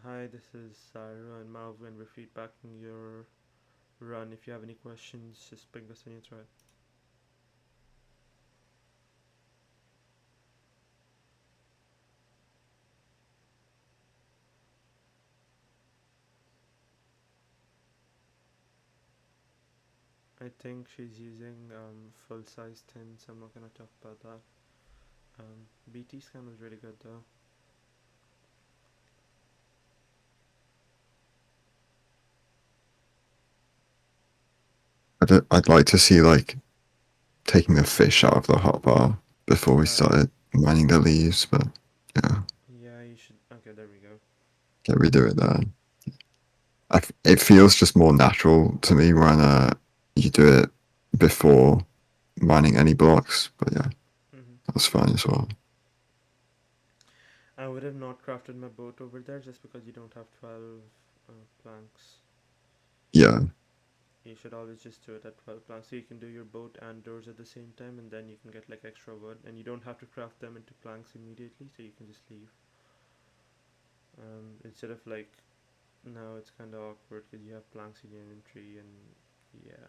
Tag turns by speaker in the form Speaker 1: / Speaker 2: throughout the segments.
Speaker 1: Hi, this is Sarah and Malvin. We're feedbacking your run. If you have any questions, just ping us on your thread. I think she's using full size tin, so I'm not gonna talk about that. BT scan was really good though.
Speaker 2: I'd like to see like taking the fish out of the hot bar before we
Speaker 1: Uh,
Speaker 2: started mining the leaves, but yeah,
Speaker 1: yeah, you should. Okay, there we go.
Speaker 2: can we do it there? It feels just more natural to me when you do it before mining any blocks, but yeah,
Speaker 1: hmm
Speaker 2: that's fine as well.
Speaker 1: I would have not crafted my boat over there just because you don't have 12 planks.
Speaker 2: Yeah,
Speaker 1: You should always just do it at 12 planks so you can do your boat and doors at the same time, and then you can get like extra wood, and you don't have to craft them into planks immediately, so you can just leave. Instead of like now it's kind of awkward because you have planks in your inventory, and yeah.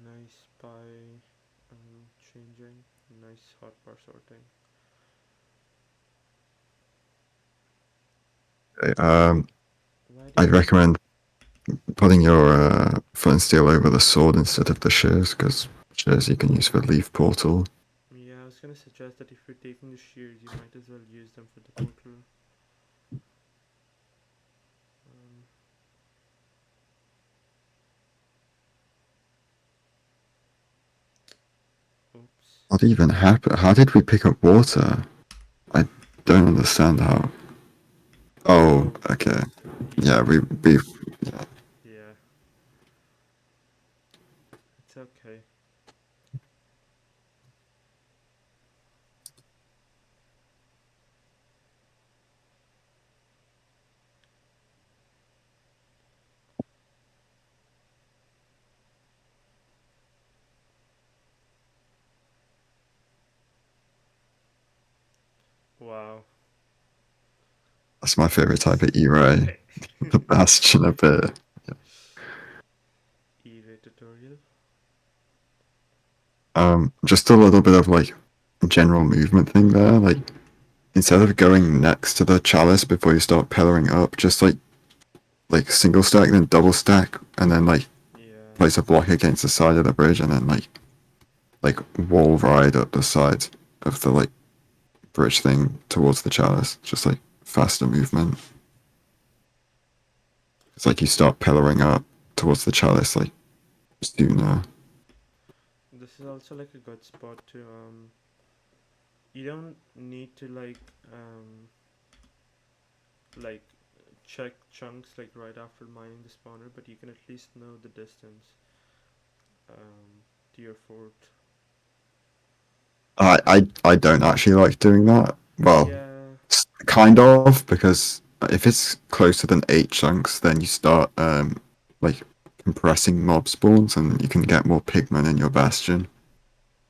Speaker 1: Nice by changing, nice hotbar sorting.
Speaker 2: okay,
Speaker 1: Why do
Speaker 2: I'd
Speaker 1: you?
Speaker 2: recommend putting your flint steel over the sword instead of the shears because shears you can use for leaf portal.
Speaker 1: Yeah, I was gonna suggest that if you're taking the shears, you might as well use them for the portal. Um, oops.
Speaker 2: What even happened? How did we pick up water? I don't understand how. Oh,
Speaker 1: Oh,
Speaker 2: okay. Yeah,
Speaker 1: yeah,
Speaker 2: we yeah.
Speaker 1: yeah. It's okay. Wow.
Speaker 2: That's my favorite type of E-ray. The Bastion a bit.
Speaker 1: E-ray tutorial.
Speaker 2: Just a little bit of like general movement thing there. Like instead of going next to the chalice before you start pillaring up, just like single stack, then double stack, and then like
Speaker 1: Yeah.
Speaker 2: place a block against the side of the bridge, and then like wall ride up the side of the like bridge thing towards the chalice. Just like faster movement. It's like you start pillaring up towards the chalice like sooner.
Speaker 1: This is also like a good spot to you don't need to like check chunks like right after mining the spawner, but you can at least know the distance to your fort.
Speaker 2: I don't actually like doing that. Well,
Speaker 1: Yeah,
Speaker 2: kind of, because if it's closer than 8 chunks, then you start like compressing mob spawns, and you can get more pigment in your bastion.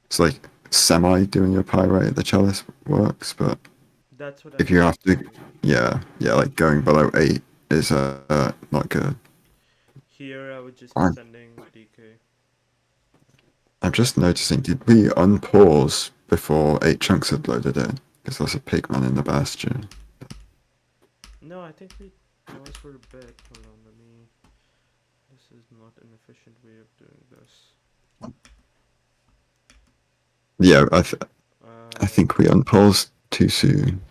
Speaker 2: It's like semi doing your pyrite at the chalice works, but
Speaker 1: that's what I
Speaker 2: if you
Speaker 1: wanted
Speaker 2: have
Speaker 1: to
Speaker 2: to,
Speaker 1: do.
Speaker 2: yeah, like going below 8 is not good.
Speaker 1: Here, I would just be
Speaker 2: I'm
Speaker 1: sending DK.
Speaker 2: I'm just noticing, did we unpause before 8 chunks had loaded in? Because there's a pigman in the bastion.
Speaker 1: No, I think we paused for a bit. Hold on, let me. This is not an efficient way of doing this.
Speaker 2: Yeah, I
Speaker 1: Uh,
Speaker 2: think we unpaused too soon.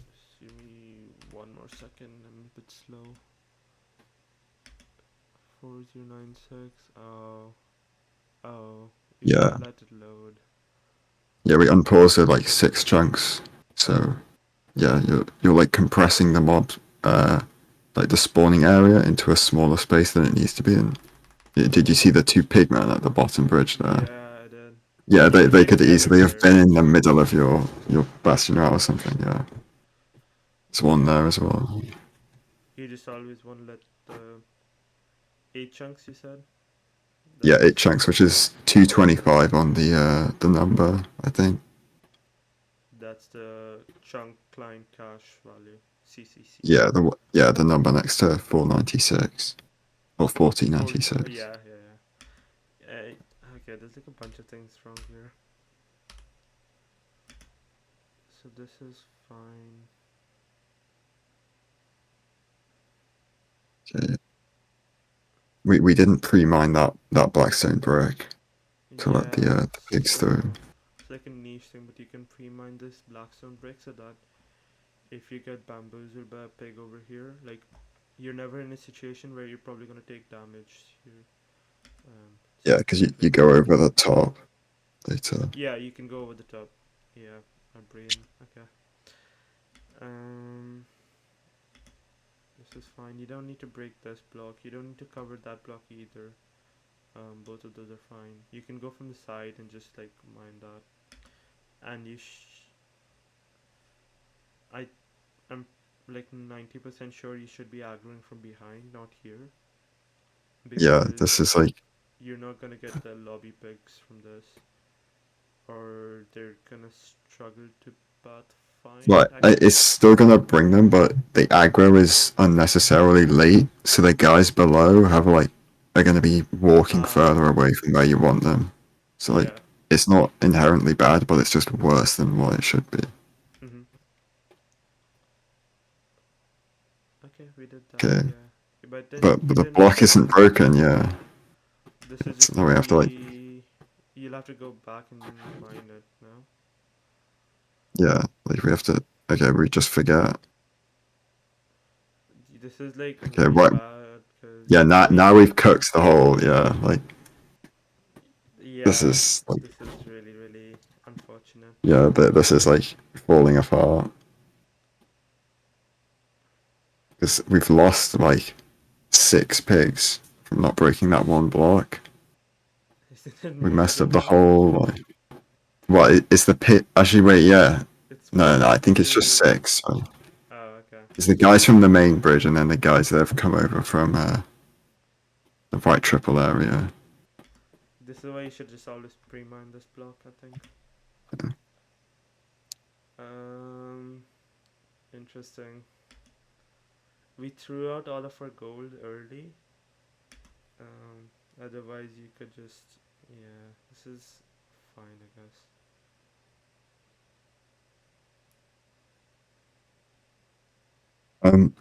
Speaker 1: just give me one more second. I'm a bit slow. 4096. Oh, oh, you should
Speaker 2: Yeah,
Speaker 1: have let it load.
Speaker 2: yeah, we unpaused at like 6 chunks. So yeah, you're like compressing the mob, like the spawning area into a smaller space than it needs to be in. Did you see the two pigmen at the bottom bridge there?
Speaker 1: Yeah, I did.
Speaker 2: Yeah,
Speaker 1: You
Speaker 2: they
Speaker 1: can
Speaker 2: could
Speaker 1: get it
Speaker 2: easily have
Speaker 1: there.
Speaker 2: been in the middle of your bastion route or something. Yeah, there's one
Speaker 1: Yeah.
Speaker 2: there as well.
Speaker 1: You just always want to let the 8 chunks, you said?
Speaker 2: Yeah, eight
Speaker 1: That's
Speaker 2: chunks, which is 225 on the number, I think.
Speaker 1: that's the chunk client cache value, CCC.
Speaker 2: Yeah, the number next to 496 or
Speaker 1: Four,
Speaker 2: 4096.
Speaker 1: yeah, yeah, yeah. Okay, there's like a bunch of things wrong here. So this is fine.
Speaker 2: Okay. We didn't pre-mine that blackstone brick to let
Speaker 1: Yeah,
Speaker 2: the pigs through.
Speaker 1: it's like a niche thing, but you can pre-mine this blackstone brick so that if you get bamboozled by a pig over here, like you're never in a situation where you're probably gonna take damage here.
Speaker 2: Yeah,
Speaker 1: So
Speaker 2: because
Speaker 1: I
Speaker 2: you
Speaker 1: think
Speaker 2: go over the top later.
Speaker 1: yeah, you can go over the top. Yeah, my brain. Okay. Um, this is fine. You don't need to break this block. You don't need to cover that block either. Both of those are fine. You can go from the side and just like mine that. And I am like 90% sure you should be aggroing from behind, not here,
Speaker 2: Yeah,
Speaker 1: because
Speaker 2: this is like
Speaker 1: you're not gonna get the lobby pigs from this, or they're gonna struggle to path find.
Speaker 2: right. It's still gonna bring them, but the aggro is unnecessarily late, so the guys below have like are gonna be walking further
Speaker 1: Ah,
Speaker 2: away from where you want them. So like,
Speaker 1: yeah.
Speaker 2: it's not inherently bad, but it's just worse than what it should be.
Speaker 1: Mhm. Okay, we did that.
Speaker 2: Okay,
Speaker 1: Yeah, but then
Speaker 2: but
Speaker 1: you
Speaker 2: the
Speaker 1: didn't have
Speaker 2: block
Speaker 1: to
Speaker 2: isn't
Speaker 1: do.
Speaker 2: broken. Yeah,
Speaker 1: This is just
Speaker 2: so now
Speaker 1: gonna
Speaker 2: we have to like,
Speaker 1: be. You'll have to go back and mine it now.
Speaker 2: yeah, like we have to. Okay, we just forget.
Speaker 1: This is like
Speaker 2: Okay,
Speaker 1: really
Speaker 2: right.
Speaker 1: bad because
Speaker 2: Yeah, now
Speaker 1: you.
Speaker 2: we've cooked the whole. Yeah, like this
Speaker 1: Yeah,
Speaker 2: is like,
Speaker 1: this is really really unfortunate.
Speaker 2: yeah, this is like falling apart because we've lost like 6 pigs from not breaking that one block.
Speaker 1: Isn't it
Speaker 2: We
Speaker 1: more
Speaker 2: messed up
Speaker 1: than
Speaker 2: the
Speaker 1: that?
Speaker 2: whole like. What? It's the pit? Actually, wait. Yeah.
Speaker 1: It's
Speaker 2: No,
Speaker 1: one,
Speaker 2: I think it's just
Speaker 1: two.
Speaker 2: 6. So
Speaker 1: Oh, okay.
Speaker 2: it's the guys from the main bridge and then the guys that have come over from the white triple area.
Speaker 1: This is why you should just always pre-mine this block, I think. Um, interesting. We threw out all of our gold early. Otherwise you could just, yeah, this is fine, I guess.
Speaker 2: Um,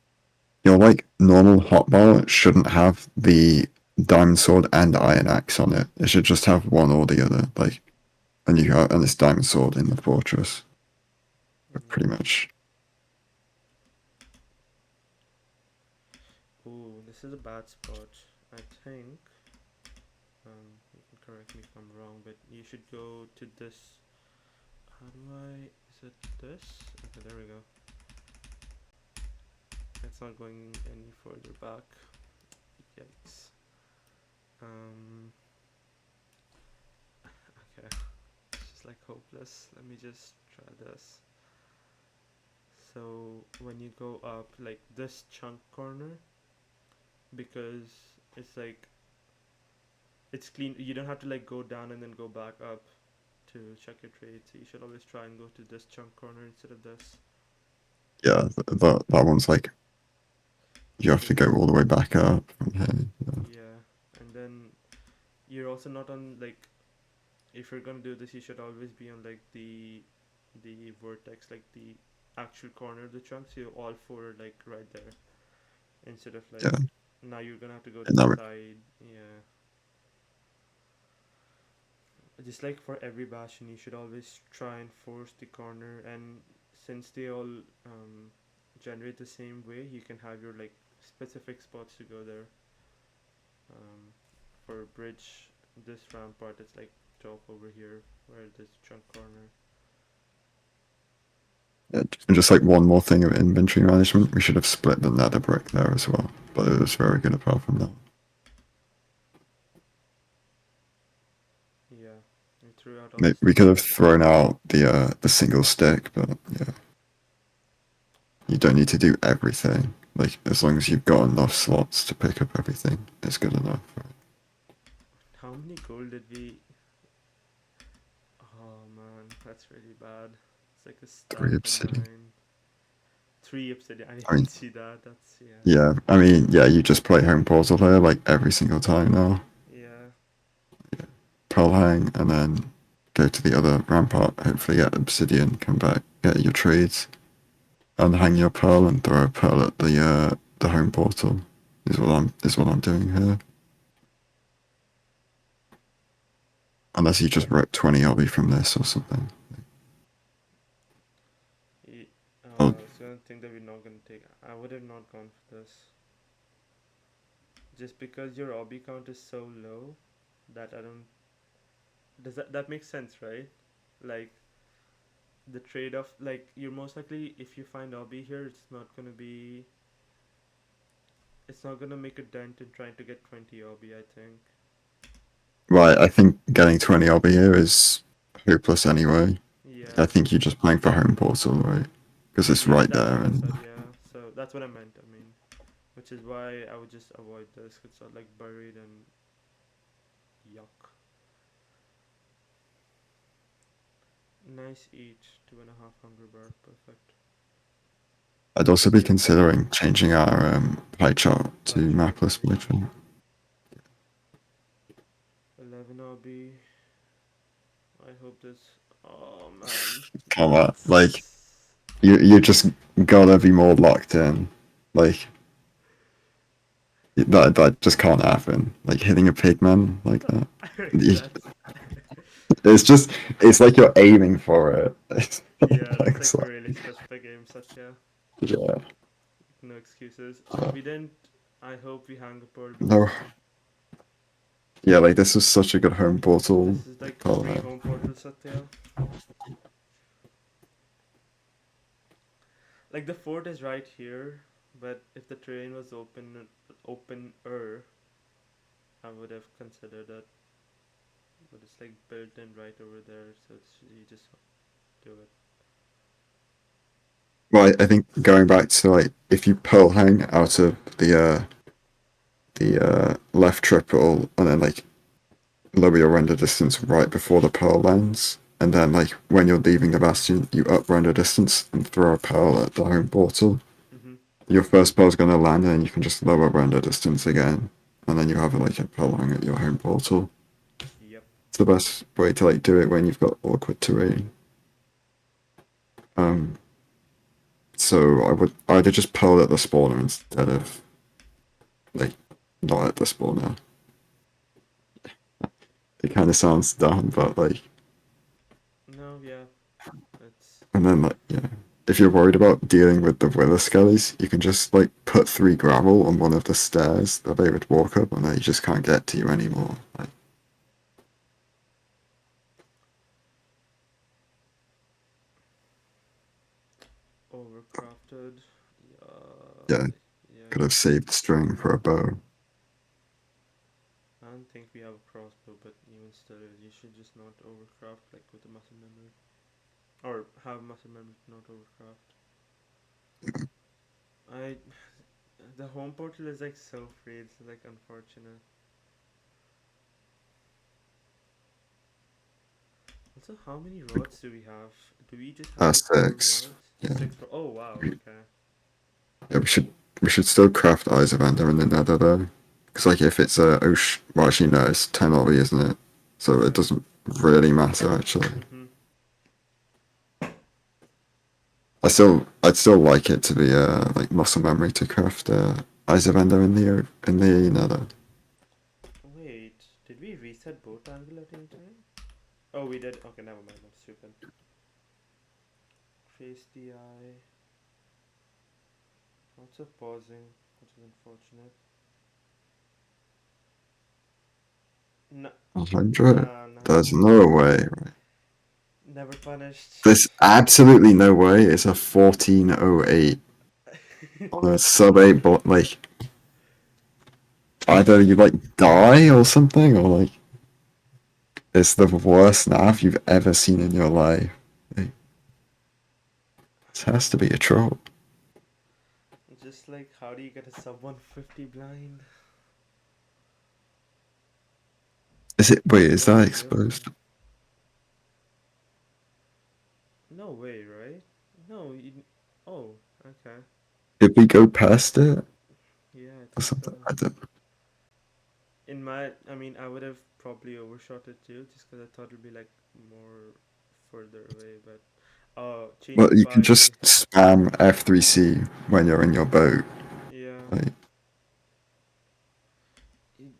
Speaker 2: your like normal hotbar shouldn't have the diamond sword and iron axe on it. It should just have one or the other. Like, and this diamond sword in the fortress. Pretty
Speaker 1: Mm.
Speaker 2: much.
Speaker 1: Ooh, this is a bad spot. I think. You can correct me if I'm wrong, but you should go to this. How do I? Is it this? Okay, there we go. It's not going any further back. Yikes. Um. Okay. It's just like hopeless. Let me just try this. So when you go up, like this chunk corner, because it's like it's clean. You don't have to like go down and then go back up to check your trade. So you should always try and go to this chunk corner instead of this.
Speaker 2: Yeah, that one's like you have to go
Speaker 1: Cause
Speaker 2: all the way back up from here. Yeah.
Speaker 1: yeah, and then you're also not on like if you're gonna do this, you should always be on like the vertex, like the actual corner of the chunk. So you all four are like right there instead of like
Speaker 2: Yeah.
Speaker 1: now you're gonna have to go to
Speaker 2: And
Speaker 1: the
Speaker 2: now
Speaker 1: side. Yeah, just like for every bastion, you should always try and force the corner. And since they all generate the same way, you can have your like specific spots to go there. Um, for bridge, this rampart it's like top over here where this chunk corner.
Speaker 2: yeah, and just like one more thing of inventory management, we should have split the nether brick there as well. But it was very good apart from that.
Speaker 1: yeah. We threw out all the
Speaker 2: We
Speaker 1: stuff
Speaker 2: could
Speaker 1: we
Speaker 2: have
Speaker 1: wanted to.
Speaker 2: thrown out the single stick, but yeah, you don't need to do everything. Like as long as you've got enough slots to pick up everything, it's good enough. Right?
Speaker 1: How many gold did we? Oh man, that's really bad. It's like a stack
Speaker 2: Three
Speaker 1: of
Speaker 2: obsidian.
Speaker 1: 9. 3 obsidian. I
Speaker 2: I
Speaker 1: didn't
Speaker 2: mean,
Speaker 1: see that. That's yeah.
Speaker 2: yeah. I mean, yeah. You just play home portal there like every single time now.
Speaker 1: Yeah.
Speaker 2: Pearl hang and then go to the other rampart. Hopefully get obsidian. Come back, get your trades, unhang your pearl and throw a pearl at the home portal. Is what I'm doing here. Unless you just rip 20 obby from this or something.
Speaker 1: Ye-
Speaker 2: Oh,
Speaker 1: so I think that we're not gonna take. I would have not gone for this, just because your obby count is so low that I don't. Does that make sense, right? Like the trade-off. Like you're most likely, if you find obby here, it's not gonna make a dent in trying to get 20 obby. I think.
Speaker 2: right. I think getting 20 obby here is hopeless anyway. I
Speaker 1: Yeah.
Speaker 2: think you're just playing for home portal, right? Because it's
Speaker 1: Yeah,
Speaker 2: right
Speaker 1: that's
Speaker 2: there
Speaker 1: what I
Speaker 2: and
Speaker 1: said. Yeah. So that's what I meant. I mean, which is why I would just avoid this. It's not like buried and yuck. Nice each 2.5 hunger bar. Perfect.
Speaker 2: I'd also be considering changing our pie chart to
Speaker 1: Pie chart.
Speaker 2: mapless pie chart.
Speaker 1: 11 RB. I hope this. Oh man.
Speaker 2: Come on, like you just gotta be more locked in. Like that just can't happen. Like hitting a pigman like that.
Speaker 1: That's.
Speaker 2: It's just it's like you're aiming for it.
Speaker 1: Yeah, that's
Speaker 2: It's
Speaker 1: like
Speaker 2: like,
Speaker 1: really specific game, Satya.
Speaker 2: yeah.
Speaker 1: No excuses. We didn't. I hope we hang a pearl this
Speaker 2: No.
Speaker 1: time.
Speaker 2: Yeah, like this was such a good home portal.
Speaker 1: This is like
Speaker 2: Oh,
Speaker 1: free home portal, Satya. Like the fort is right here, but if the terrain was opener, I would have considered it. But it's like built in right over there, so it's you just do it.
Speaker 2: well, I think going back to like if you pearl hang out of the left triple and then like lower your render distance right before the pearl lands, and then like when you're leaving the bastion, you up render distance and throw a pearl at the home portal.
Speaker 1: Mhm.
Speaker 2: Your first pearl's gonna land, and then you can just lower render distance again, and then you have like a pearl hang at your home portal.
Speaker 1: Yep.
Speaker 2: It's the best way to like do it when you've got awkward terrain. Um, so I would either just pearl at the spawner instead of like not at the spawner. It kind of sounds dumb, but like,
Speaker 1: No, yeah. It's
Speaker 2: and then like, yeah, if you're worried about dealing with the wither skellies, you can just like put 3 gravel on one of the stairs that they would walk up, and they just can't get to you anymore. Like,
Speaker 1: overcrafted.
Speaker 2: yeah,
Speaker 1: Yeah,
Speaker 2: could have saved string for a bow.
Speaker 1: I don't think we have a crossbow, but even still, you should just not overcraft like with the muscle memory, or have muscle memory to not overcraft. I the home portal is like so free. It's like unfortunate. Also, how many rods do we have? Do we just have like
Speaker 2: 6.
Speaker 1: rods?
Speaker 2: Yeah,
Speaker 1: 6 for. Oh wow. Okay.
Speaker 2: yeah, we should still craft Eyes of Ender in the Nether though, because like if it's a Osh, well actually no, it's 10 obby, isn't it? So it
Speaker 1: Yeah.
Speaker 2: doesn't really matter actually.
Speaker 1: Mhm.
Speaker 2: I'd still like it to be like muscle memory to craft Eyes of Ender in the Nether.
Speaker 1: Wait, did we reset both angle at any time? Oh, we did. Okay, never mind. I'm stupid. Face the eye. Also pausing, which is unfortunate. No,
Speaker 2: 100?
Speaker 1: no, no,
Speaker 2: There's
Speaker 1: no.
Speaker 2: no way. Right?
Speaker 1: Never punished.
Speaker 2: There's absolutely no way. It's a 1408 on a sub 8 bot. Like either you like die or something, or like It's the worst nav you've ever seen in your life. Like, this has to be a troll.
Speaker 1: Just like, how do you get a sub 150 blind?
Speaker 2: Is it? Wait, is
Speaker 1: Oh,
Speaker 2: that
Speaker 1: really?
Speaker 2: exposed?
Speaker 1: No way, right? No, oh, okay.
Speaker 2: Did we go past it
Speaker 1: Yeah, I
Speaker 2: or
Speaker 1: think
Speaker 2: something?
Speaker 1: so.
Speaker 2: I don't.
Speaker 1: I mean, I would have probably overshot it too, just because I thought it'd be like more further away. But change
Speaker 2: Well,
Speaker 1: your
Speaker 2: you can
Speaker 1: pie.
Speaker 2: just spam F3C when you're in your boat.
Speaker 1: Yeah.
Speaker 2: Like,
Speaker 1: It-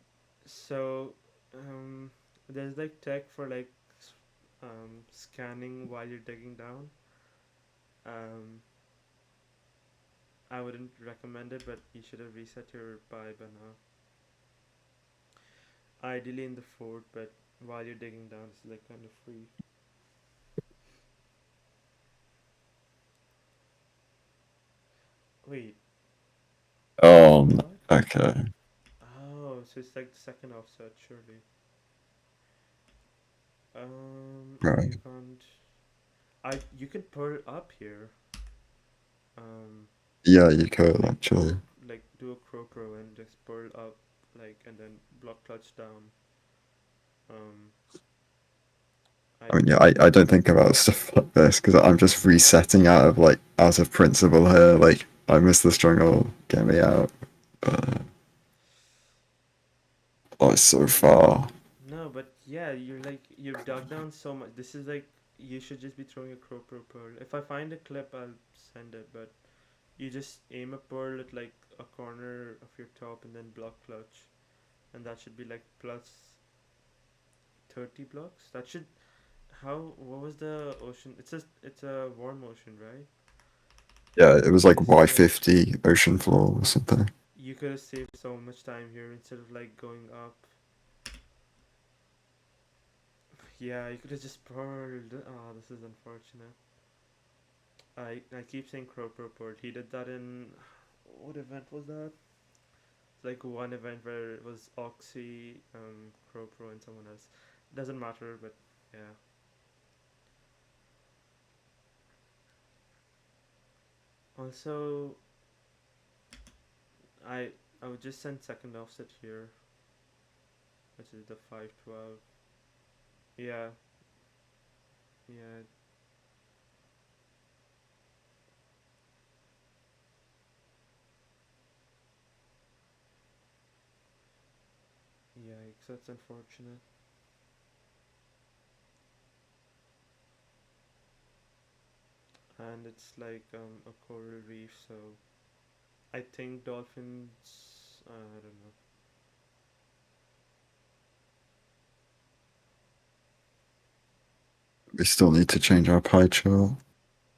Speaker 1: So, um, there's like tech for like scanning while you're digging down. Um, I wouldn't recommend it, but you should have reset your pie by now. Ideally in the fort, but while you're digging down, it's like kind of free. Wait, what?
Speaker 2: okay,
Speaker 1: Oh, so it's like the second offset, surely. You
Speaker 2: right.
Speaker 1: can't. You can pearl up here. Um,
Speaker 2: Yeah, you could actually.
Speaker 1: like do a crow pro and just pearl up, like and then block clutch down. Um, I
Speaker 2: I mean, yeah, I don't think about stuff like this because I'm just resetting out of principle here. Like, I missed the struggle, get me out. But oh, it's so
Speaker 1: yeah.
Speaker 2: far.
Speaker 1: No, but yeah, you've dug down so much. This is like you should just be throwing a crow pro pearl. If I find a clip, I'll send it. But you just aim a pearl at like a corner of your top and then block clutch, and that should be like plus 30 blocks. That should how what was the ocean? It's a warm ocean, right?
Speaker 2: Yeah, it was
Speaker 1: So
Speaker 2: like
Speaker 1: this is like
Speaker 2: Y50 ocean floor or something.
Speaker 1: you could have saved so much time here instead of like going up. Yeah, you could have just pearled. Oh, this is unfortunate. I keep saying Crow Purport. He did that in what event was that? It's like one event where it was Oxy, Crow Pro, and someone else. Doesn't matter, but yeah. Also, I I would just send second offset here, which is the 512. Yeah, yeah, yikes. That's unfortunate. And it's like a coral reef, so I think dolphins. I don't know.
Speaker 2: We still need to change our pie chart.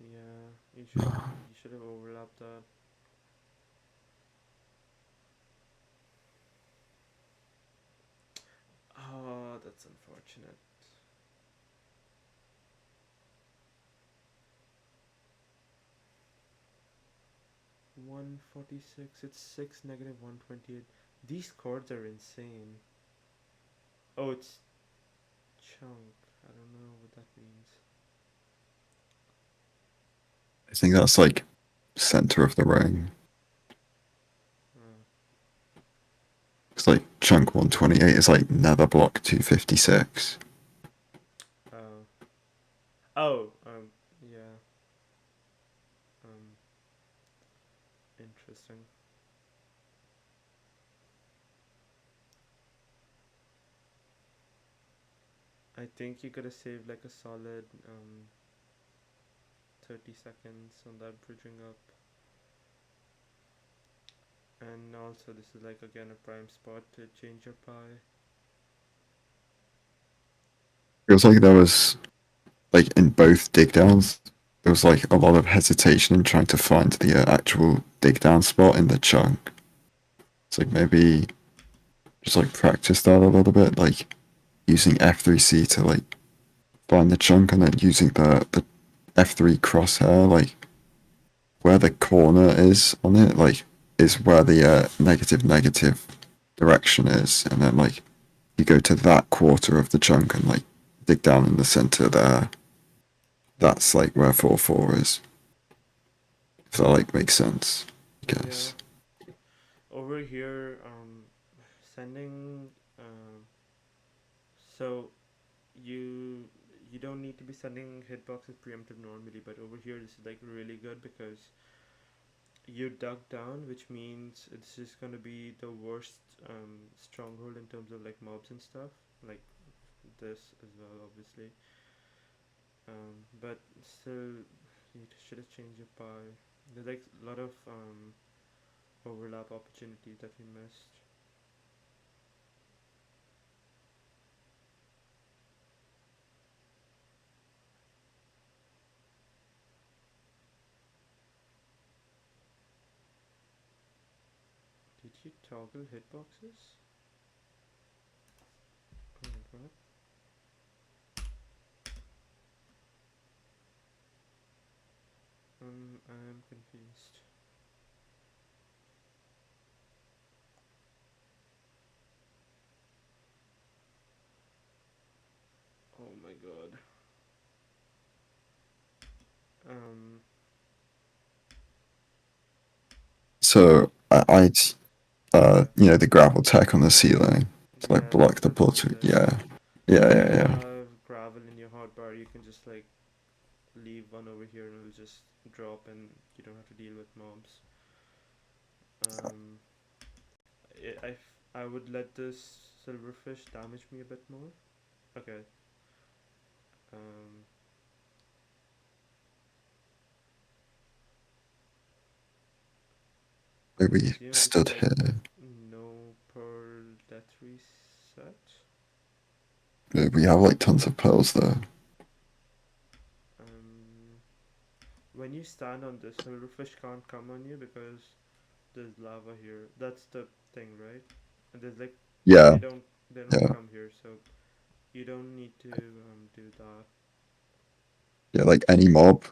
Speaker 1: Yeah, you should have overlapped that. Oh, that's unfortunate. 146. It's 6 negative 128. These chords are insane. Oh, it's chunk. I don't know what that means.
Speaker 2: I think that's like center of the ring.
Speaker 1: Uh,
Speaker 2: It's like chunk 128 is like nether block 256.
Speaker 1: oh. Oh. Yeah. Um. Interesting. I think you could have saved like a solid 30 seconds on that bridging up. And also, this is like again a prime spot to change your pie.
Speaker 2: Feels like there was like in both dig downs, there was like a lot of hesitation in trying to find the actual dig down spot in the chunk. It's like maybe just like practice that a little bit, like using F3C to like find the chunk and then using the F3 crosshair, like where the corner is on it, like is where the negative negative direction is, and then like you go to that quarter of the chunk and like dig down in the center there. That's like where 4-4 is. If that like makes sense, I
Speaker 1: Yeah.
Speaker 2: guess.
Speaker 1: Over here, sending. So you you don't need to be sending hitboxes preemptive normally, but over here this is like really good because you dug down, which means it's just gonna be the worst stronghold in terms of like mobs and stuff, like this as well, obviously. But still, you should have changed your pie. There's like a lot of overlap opportunities that we missed. Did you toggle hitboxes? Oh, what? I'm confused. Oh my god. Um,
Speaker 2: I'd the gravel tech on the ceiling to like
Speaker 1: yeah,
Speaker 2: block the
Speaker 1: that's what you
Speaker 2: portal.
Speaker 1: said.
Speaker 2: Yeah,
Speaker 1: So
Speaker 2: yeah,
Speaker 1: if
Speaker 2: yeah,
Speaker 1: you
Speaker 2: yeah.
Speaker 1: have gravel in your hotbar, you can just like leave one over here and it'll just drop and you don't have to deal with mobs. Um, I would let this silverfish damage me a bit more. Okay. Um, I
Speaker 2: We
Speaker 1: assume this is
Speaker 2: stood
Speaker 1: like
Speaker 2: here.
Speaker 1: no pearl death reset.
Speaker 2: We have like tons of pearls there.
Speaker 1: Um, when you stand on this, silverfish can't come on you because there's lava here. That's the thing, right? And there's like
Speaker 2: Yeah,
Speaker 1: they don't they don't
Speaker 2: yeah,
Speaker 1: come here, so you don't need to do that.
Speaker 2: yeah. Like any mob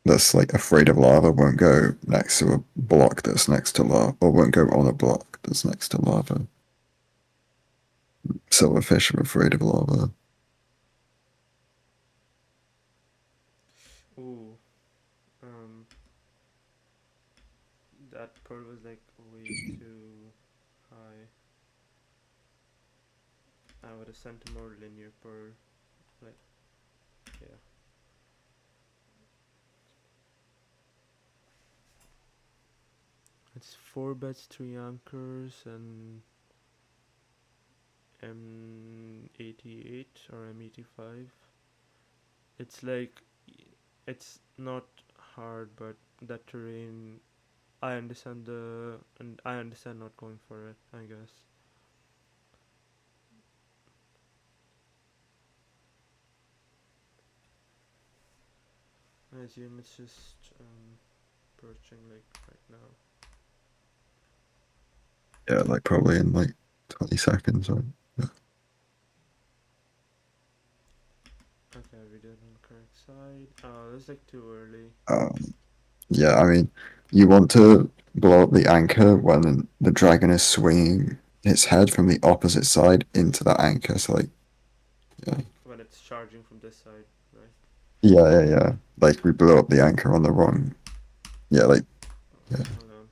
Speaker 2: that's like afraid of lava won't go next to a block that's next to lava, or won't go on a block that's next to lava. Silverfish are afraid of lava.
Speaker 1: Ooh, um, that pearl was like way too high. I would have sent a more linear pearl. Like yeah, it's four beds, three anchors, and M88 or M85. It's like it's not hard, but that terrain. I understand and I understand not going for it. I guess. I assume it's just perching like right now.
Speaker 2: Yeah, like probably in like 20 seconds. Right? Yeah.
Speaker 1: Okay, we did on the correct side. Oh, it's like too early.
Speaker 2: Um, yeah, I mean, you want to blow up the anchor when the dragon is swinging its head from the opposite side into that anchor. So like, yeah,
Speaker 1: Like when it's charging from this side, right?
Speaker 2: yeah, yeah, yeah. Like we blew up the anchor on the wrong. Yeah, like yeah.
Speaker 1: Hold on.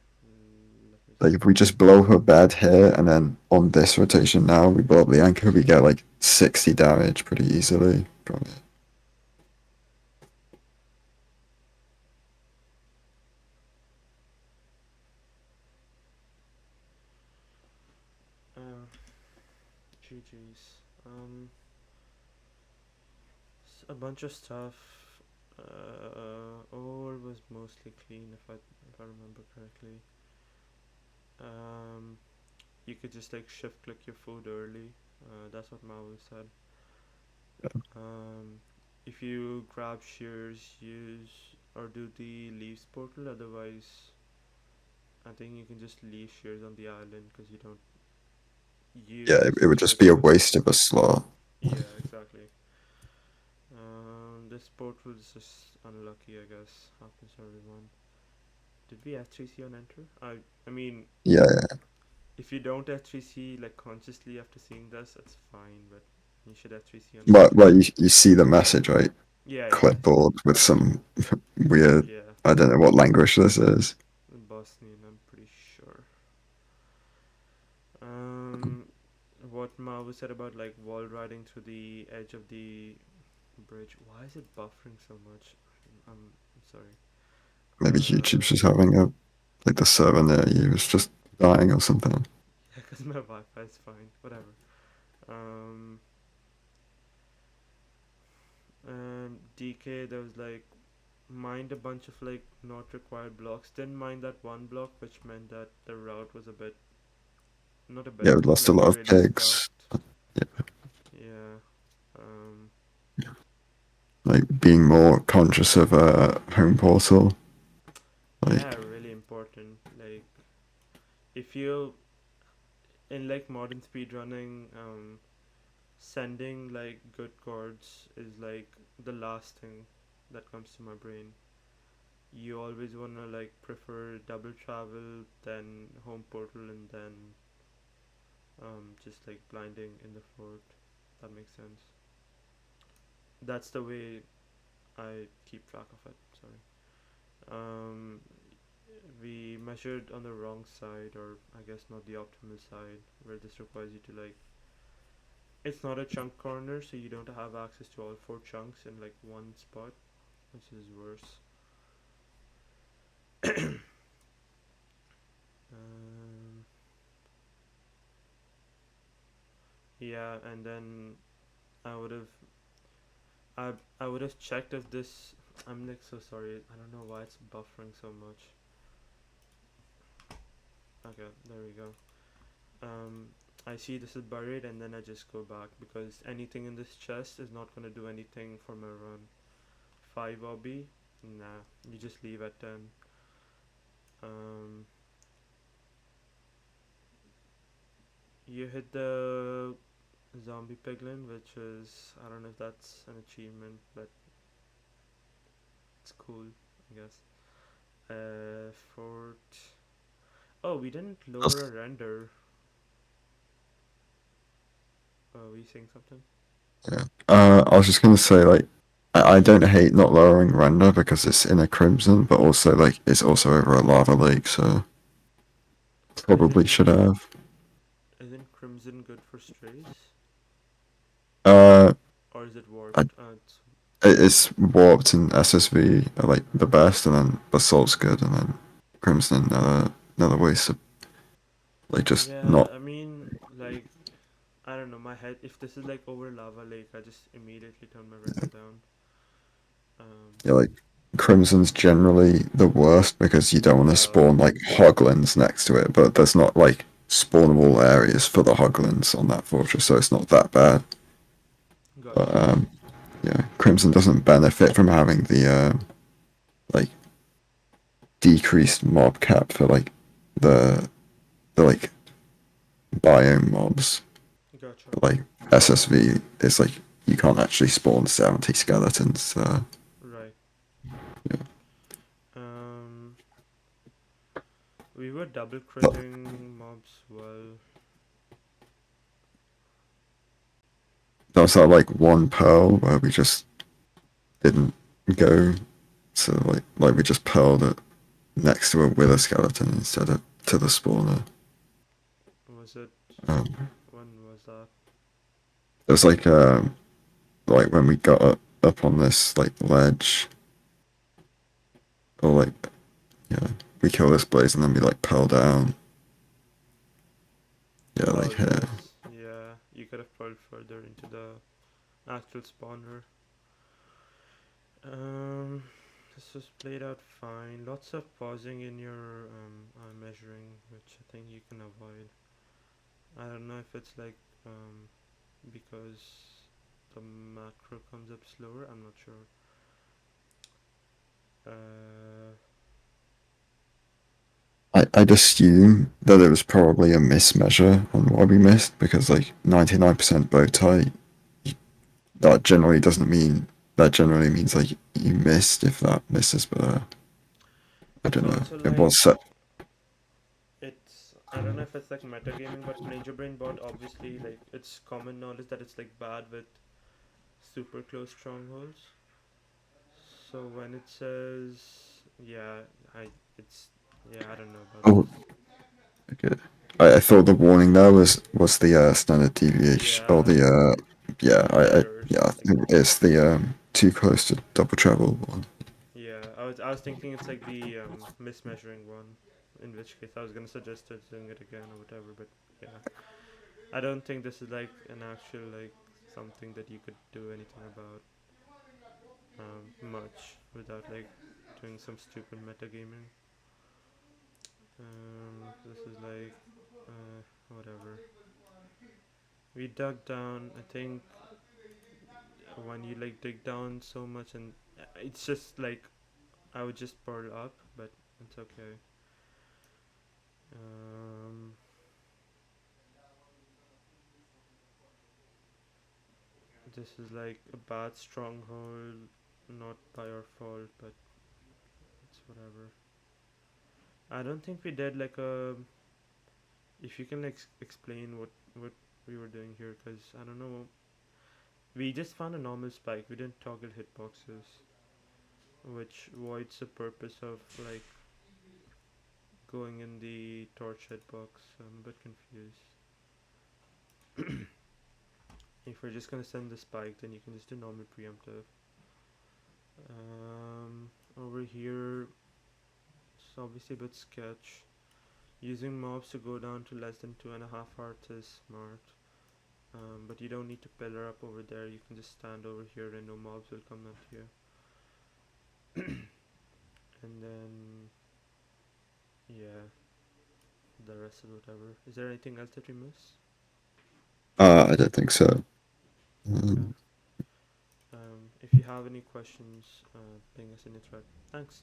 Speaker 1: Let me
Speaker 2: Like
Speaker 1: see.
Speaker 2: if we just blow her bed here and then on this rotation now we blow up the anchor, we get like 60 damage pretty easily from it.
Speaker 1: Uh, GG's. A bunch of stuff. Ore was mostly clean if I remember correctly. Um, you could just like shift click your food early. That's what Mao said. Um, if you grab shears, use or do the leaves portal. Otherwise, I think you can just leave shears on the island because you don't
Speaker 2: Yeah,
Speaker 1: use
Speaker 2: it would just
Speaker 1: shears
Speaker 2: be a
Speaker 1: for the.
Speaker 2: waste of a slot.
Speaker 1: Yeah, exactly. This portal is just unlucky, I guess. Happens to everyone. Did we have 3C on enter? I mean,
Speaker 2: Yeah,
Speaker 1: If you don't F3C like consciously after seeing this, that's fine, but you should F3C on
Speaker 2: But
Speaker 1: purpose.
Speaker 2: you see the message, right?
Speaker 1: Yeah, yeah, I see.
Speaker 2: Clipboard with some weird,
Speaker 1: Yeah,
Speaker 2: I don't know what language this is.
Speaker 1: Bosnian, I'm pretty sure. Um, what Mavu said about like wall riding through the edge of the bridge. Why is it buffering so much? I'm sorry.
Speaker 2: Maybe YouTube's
Speaker 1: Uh,
Speaker 2: just having a, like the server near you is just dying or something.
Speaker 1: yeah, because my Wi-Fi is fine. Whatever. Um, and DK, there was like mined a bunch of like not required blocks. Didn't mind that one block, which meant that the route was a bit, not a
Speaker 2: Yeah,
Speaker 1: bit,
Speaker 2: we lost a
Speaker 1: like
Speaker 2: lot of
Speaker 1: really
Speaker 2: pigs.
Speaker 1: stuffed.
Speaker 2: Yeah,
Speaker 1: Yeah. Um,
Speaker 2: like being more conscious of home portal.
Speaker 1: yeah,
Speaker 2: Like,
Speaker 1: really important. Like if you in like modern speedrunning, sending like good chords is like the last thing that comes to my brain. You always wanna like prefer double travel, then home portal, and then just like blinding in the fort. That makes sense. That's the way I keep track of it. Sorry. Um, we measured on the wrong side, or I guess not the optimal side, where this requires you to like. It's not a chunk corner, so you don't have access to all four chunks in like one spot, which is worse. Um, yeah, and then I would have I would have checked if this. I'm like so sorry. I don't know why it's buffering so much. Okay, there we go. Um, I see this is buried, and then I just go back because anything in this chest is not gonna do anything for my run. 5 obby, nah. You just leave at 10. Um, you hit the zombie piglin, which is I don't know if that's an achievement, but it's cool, I guess. Fort. Oh, we didn't lower a render. Were you saying something?
Speaker 2: yeah. I was just gonna say like I don't hate not lowering render because it's in a crimson, but also like it's also over a lava lake, so probably
Speaker 1: Isn't
Speaker 2: should have.
Speaker 1: isn't Crimson good for strays,
Speaker 2: Uh,
Speaker 1: or is it
Speaker 2: I,
Speaker 1: warped? It's
Speaker 2: it's warped and SSV are like the best, and then Basalt's good, and then Crimson another waste of like just
Speaker 1: yeah.
Speaker 2: not.
Speaker 1: I mean, like I don't know. My head. If this is like over lava lake, I just immediately turn my render down. Um.
Speaker 2: Yeah, like Crimson's generally the worst because you don't want to
Speaker 1: Oh,
Speaker 2: spawn like hoglins next to it, but there's not like spawnable areas for the hoglins on that fortress, so it's not that bad.
Speaker 1: got
Speaker 2: But
Speaker 1: you.
Speaker 2: yeah, Crimson doesn't benefit from having the like decreased mob cap for like the like biome mobs.
Speaker 1: Gotcha.
Speaker 2: But, like SSV is like you can't actually spawn 70 skeletons.
Speaker 1: Right.
Speaker 2: Yeah.
Speaker 1: Um. We were double
Speaker 2: But
Speaker 1: critting mobs well.
Speaker 2: there was that like one pearl where we just didn't go. So like we just pearled it next to a wither skeleton instead of to the spawner.
Speaker 1: Was it?
Speaker 2: Um,
Speaker 1: When was that?
Speaker 2: it was like when we got up on this like ledge, or like yeah, we kill this blaze and then we like pearl down. Yeah,
Speaker 1: Oh
Speaker 2: like here.
Speaker 1: yes. Yeah. You could have pulled further into the actual spawner. Um. This was played out fine. Lots of pausing in your eye measuring, which I think you can avoid. I don't know if it's like because the macro comes up slower. I'm not sure. Uh,
Speaker 2: I'd assume that it was probably a mismeasure on what we missed because like 99% bow tie, that generally doesn't mean that generally means like you missed if that misses, but I
Speaker 1: it's
Speaker 2: don't know.
Speaker 1: also
Speaker 2: It
Speaker 1: like
Speaker 2: was set.
Speaker 1: it's. I don't know if it's like metagaming, but Ninja Brain bot obviously like it's common knowledge that it's like bad with super close strongholds. So when it says yeah, I it's yeah I don't know about
Speaker 2: Oh,
Speaker 1: this.
Speaker 2: okay. I thought the warning there was the standard deviation or
Speaker 1: Yeah,
Speaker 2: the yeah
Speaker 1: errors.
Speaker 2: I think it's the too close to double travel one.
Speaker 1: Yeah, I was thinking it's like the mismeasuring one. In which case I was gonna suggest it doing it again or whatever, but yeah, I don't think this is like an actual like something that you could do anything about much without like doing some stupid metagaming. This is like whatever. We dug down. I think when you like dig down so much and it's just like I would just pearl up, but it's okay. Um, this is like a bad stronghold, not by our fault, but it's whatever. I don't think we did like a. If you can like explain what we were doing here, because I don't know. We just found a normal spike. We didn't toggle hitboxes, which voids the purpose of like going in the torch hitbox. I'm a bit confused. If we're just gonna send the spike, then you can just do normal preemptive. Over here, it's obviously a bit sketch. Using mobs to go down to less than 2.5 hearts is smart. But you don't need to pillar up over there. You can just stand over here and no mobs will come at you. And then, yeah, the rest is whatever. Is there anything else that we miss?
Speaker 2: I don't think so.
Speaker 1: Okay.
Speaker 2: Um,
Speaker 1: If you have any questions, ping us in the thread. Thanks.